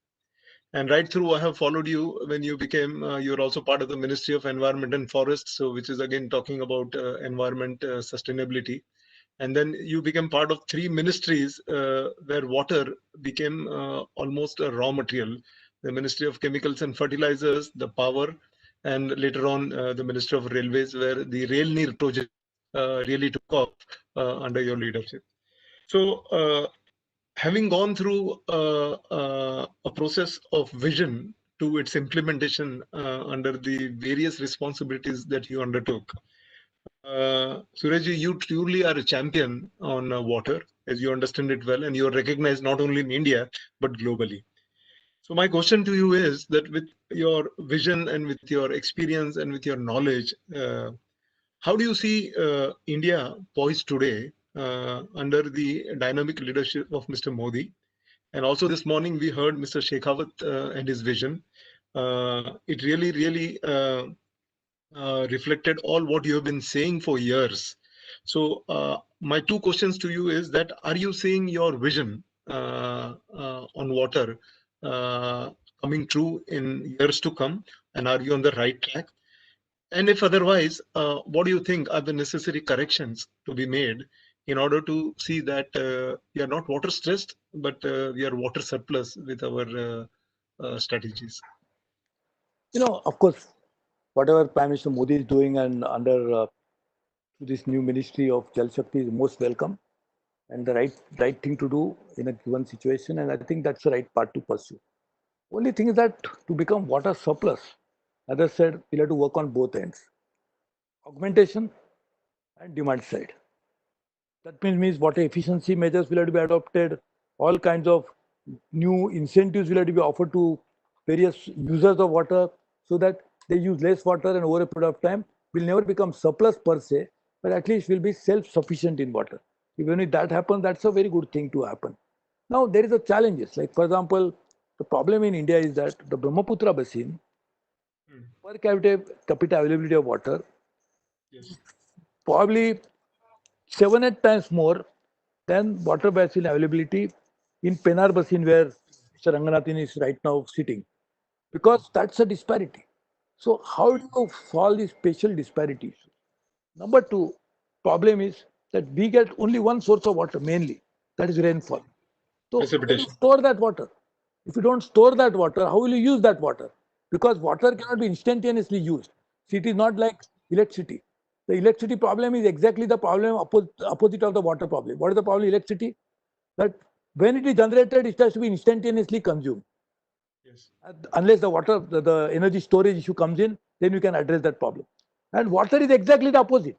And right through, I have followed you when you became, you're also part of the Ministry of Environment and Forests, so which is again talking about environment sustainability. And then you became part of 3 ministries where water became almost a raw material. The Ministry of Chemicals and Fertilizers, the power, and later on the Ministry of Railways, where the Rail Neer project really took off under your leadership. So having gone through a process of vision to its implementation under the various responsibilities that you undertook, Sureshji, you truly are a champion on water, as you understand it well, and you are recognized not only in India, but globally. So my question to you is that with your vision and with your experience and with your knowledge, how do you see India poised today under the dynamic leadership of Mr. Modi? And also this morning we heard Mr. Shekhawat and his vision. It really reflected all what you have been saying for years. So my two questions to you is that, are you seeing your vision on water coming true in years to come, and are you on the right track? And if otherwise, what do you think are the necessary corrections to be made in order to see that we are not water stressed, but we are water surplus with our strategies? Of course, whatever Prime Minister Modi is doing and under this new Ministry of Jal Shakti is most welcome and the right thing to do in a given situation. And I think that's the right part to pursue. Only thing is that to become water surplus, as I said, we'll have to work on both ends, augmentation and demand side. That means water efficiency measures will have to be adopted. All kinds of new incentives will have to be offered to various users of water so that they use less water and over a period of time will never become surplus per se, but at least will be self-sufficient in water. Even if that happens, that's a very good thing to happen. Now there is a challenges. Like for example, the problem in India is that the Brahmaputra basin per capita availability of water Yes. probably 7-8 times more than water basin availability in Penar basin where Mr. Ranganathan is right now sitting, because that's a disparity. So how do you solve these spatial disparities? Number two problem is that we get only one source of water mainly, that is rainfall. So how do you Precipitation. store that water? If you don't store that water, how will you use that water? Because water cannot be instantaneously used. See, it is not like electricity. The electricity problem is exactly the problem opposite of the water problem. What is the problem in electricity? That when it is generated, it has to be instantaneously consumed. Yes. Unless the energy storage issue comes in, then you can address that problem. And water is exactly the opposite.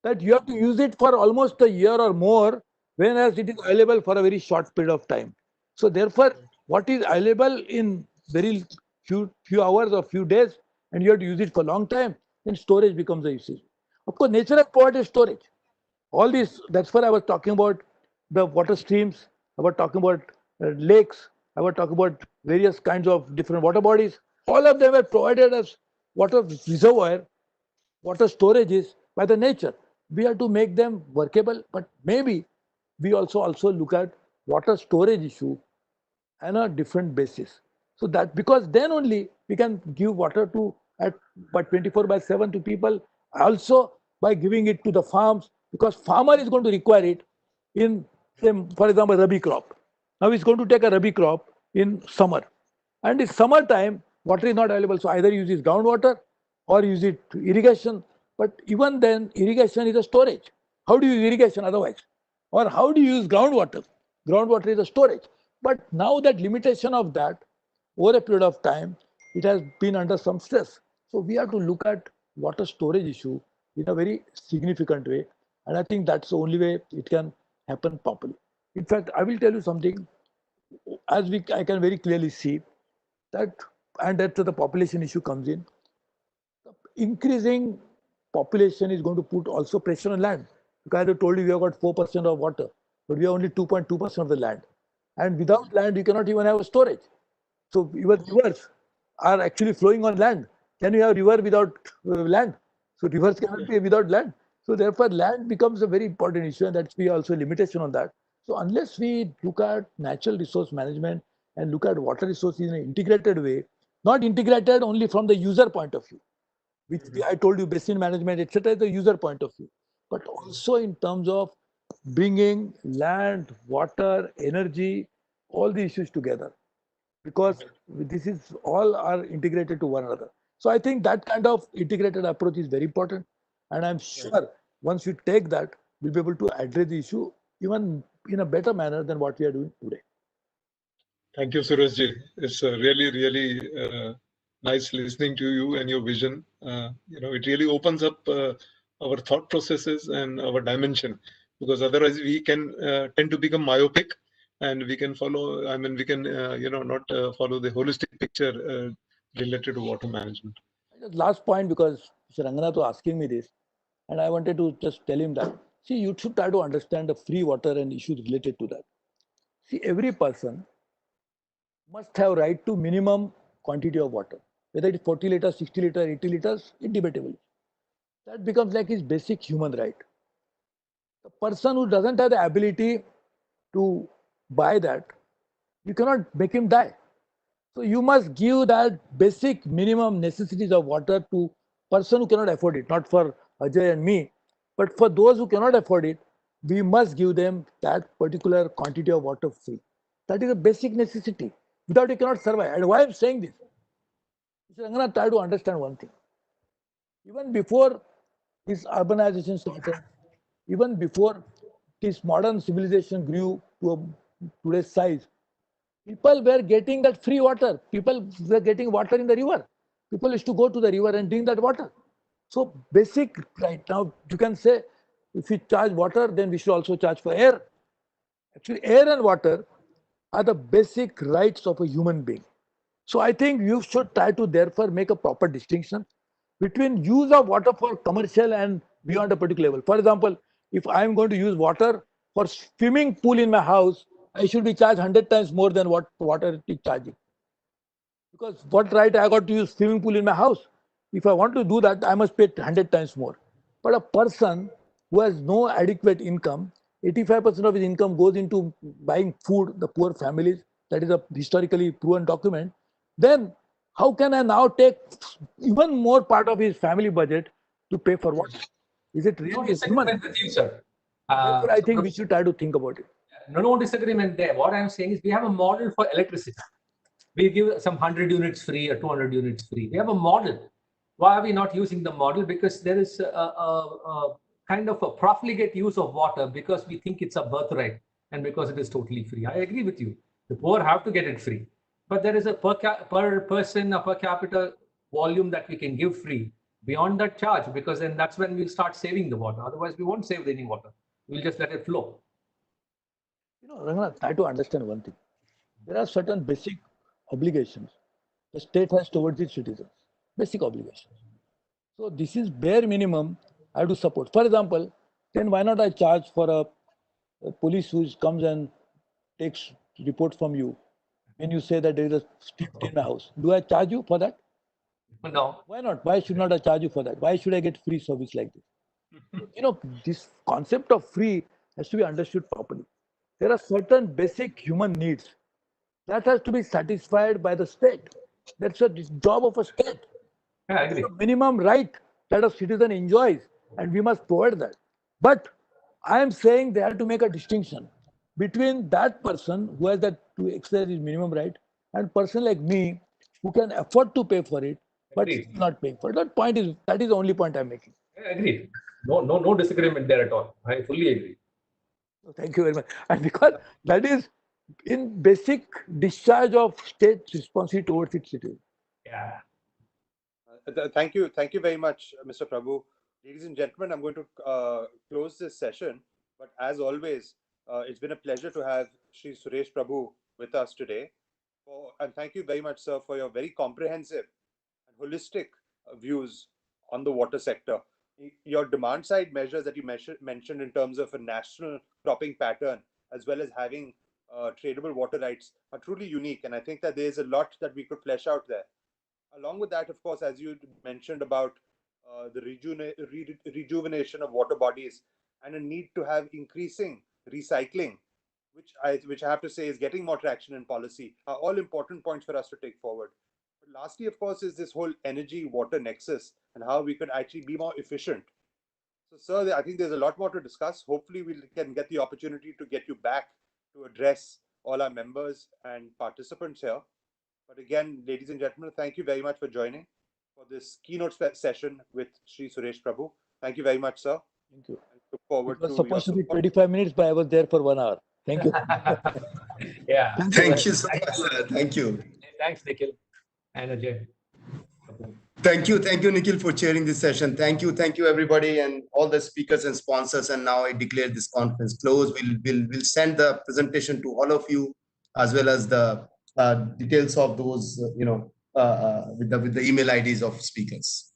That you have to use it for almost a year or more, whereas it is available for a very short period of time. So therefore, what is available in very few hours or few days, and you have to use it for a long time, then storage becomes the issue. Of course, nature has provided storage. All this, that's why I was talking about the water streams, I was talking about lakes, I was talking about various kinds of different water bodies. All of them were provided as water reservoir, water storages by the nature. We have to make them workable, but maybe we also look at water storage issue on a different basis. So that, because then only we can give water to at by 24/7 to people, also by giving it to the farms, because farmer is going to require it in, say, for example, rabi crop. Now he's going to take a rabi crop in summer, and in summertime water is not available, so either use his groundwater or use it to irrigation. But even then, irrigation is a storage. How do you use irrigation otherwise? Or how do you use groundwater? Groundwater is a storage. But now that limitation of that, over a period of time, it has been under some stress. So we have to look at water storage issue in a very significant way. And I think that's the only way it can happen properly. In fact, I will tell you something, I can very clearly see that, and that's where the population issue comes in. Increasing population is going to put also pressure on land. Because I told you, we have got 4% of water, but we have only 2.2% of the land. And without land, you cannot even have a storage. So even rivers are actually flowing on land. Can you have river without land? So rivers cannot be without land. So therefore, land becomes a very important issue, and that's be also a limitation on that. So unless we look at natural resource management and look at water resources in an integrated way, not integrated only from the user point of view, which I told you, basin management, etc., the user point of view, but also in terms of bringing land, water, energy, all the issues together, because this is all are integrated to one another. So I think that kind of integrated approach is very important, and I'm sure once we take that, we'll be able to address the issue even in a better manner than what we are doing today. Thank you, Surajji. It's really nice listening to you and your vision. It really opens up our thought processes and our dimension, because otherwise we can tend to become myopic, and we can follow. I mean, we can not follow the holistic picture related to water management. Just last point, because Mr. Ranganath was asking me this, and I wanted to just tell him that, see, you should try to understand the free water and issues related to that. See, every person must have right to minimum quantity of water. Whether it is 40 liters, 60 liters, 80 liters, indebatable. That becomes like his basic human right. The person who doesn't have the ability to buy that, you cannot make him die. So you must give that basic minimum necessities of water to person who cannot afford it, not for Ajay and me, but for those who cannot afford it, we must give them that particular quantity of water free. That is a basic necessity. Without it, you cannot survive. And why I'm saying this? I'm going to try to understand one thing. Even before this urbanization started, even before this modern civilization grew to today's size, people were getting that free water. People were getting water in the river. People used to go to the river and drink that water. So basic right now, you can say, if we charge water, then we should also charge for air. Actually, air and water are the basic rights of a human being. So I think you should try to therefore make a proper distinction between use of water for commercial and beyond a particular level. For example, if I am going to use water for swimming pool in my house, I should be charged 100 times more than what water is charging. Because what right I got to use swimming pool in my house? If I want to do that, I must pay 100 times more. But a person who has no adequate income, 85% of his income goes into buying food, the poor families, that is a historically proven document, then how can I now take even more part of his family budget to pay for water? Is it No really human? disagreement with you, sir. Therefore, I think we should try to think about it. No disagreement there. What I'm saying is we have a model for electricity. We give some 100 units free or 200 units free. We have a model. Why are we not using the model? Because there is a kind of a profligate use of water because we think it's a birthright and because it is totally free. I agree with you. The poor have to get it free. But there is a per person, a per capita volume that we can give free beyond that charge, because then that's when we'll start saving the water. Otherwise, we won't save any water. We'll just let it flow. Ranganath, try to understand one thing. There are certain basic obligations the state has towards its citizens. Basic obligations. So this is bare minimum I have to support. For example, then why not I charge for a police who comes and takes report from you when you say that there is a theft in my house? Do I charge you for that? No. Why not? Why should not I charge you for that? Why should I get free service like this? This concept of free has to be understood properly. There are certain basic human needs that has to be satisfied by the state. That's a job of a state. Yeah, I agree. It's a minimum right that a citizen enjoys, and we must provide that. But I am saying they have to make a distinction between that person who has that to exercise his minimum right and person like me who can afford to pay for it but Agreed. still not paying for it. That is the only point I'm making. I agree. No disagreement there at all. I fully agree. So thank you very much. And because that is in basic discharge of state responsibility towards its citizens. Yeah. Thank you very much, Mr. Prabhu. Ladies and gentlemen, I'm going to close this session. But as always, it's been a pleasure to have Shri Suresh Prabhu with us today. And thank you very much, sir, for your very comprehensive and holistic views on the water sector. Your demand side measures that you mentioned in terms of a national cropping pattern, as well as having tradable water rights, are truly unique. And I think that there's a lot that we could flesh out there. Along with that, of course, as you mentioned about the rejuvenation of water bodies and a need to have increasing recycling, which I have to say is getting more traction in policy, are all important points for us to take forward. But lastly, of course, is this whole energy-water nexus and how we could actually be more efficient. So, sir, I think there's a lot more to discuss. Hopefully, we can get the opportunity to get you back to address all our members and participants here. But again, ladies and gentlemen, thank you very much for joining for this keynote session with Shri Suresh Prabhu. Thank you very much, sir. Thank you. I look forward It was to supposed to be support. 25 minutes, but I was there for 1 hour. Thank you. Yeah. Thank you so much, sir. Thank you. Thanks, Nikhil and Ajay. Thank you, Nikhil, for chairing this session. Thank you, everybody, and all the speakers and sponsors. And now I declare this conference closed. We'll send the presentation to all of you, as well as the details of those, with the email IDs of speakers.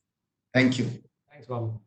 Thank you. Thanks, Babu.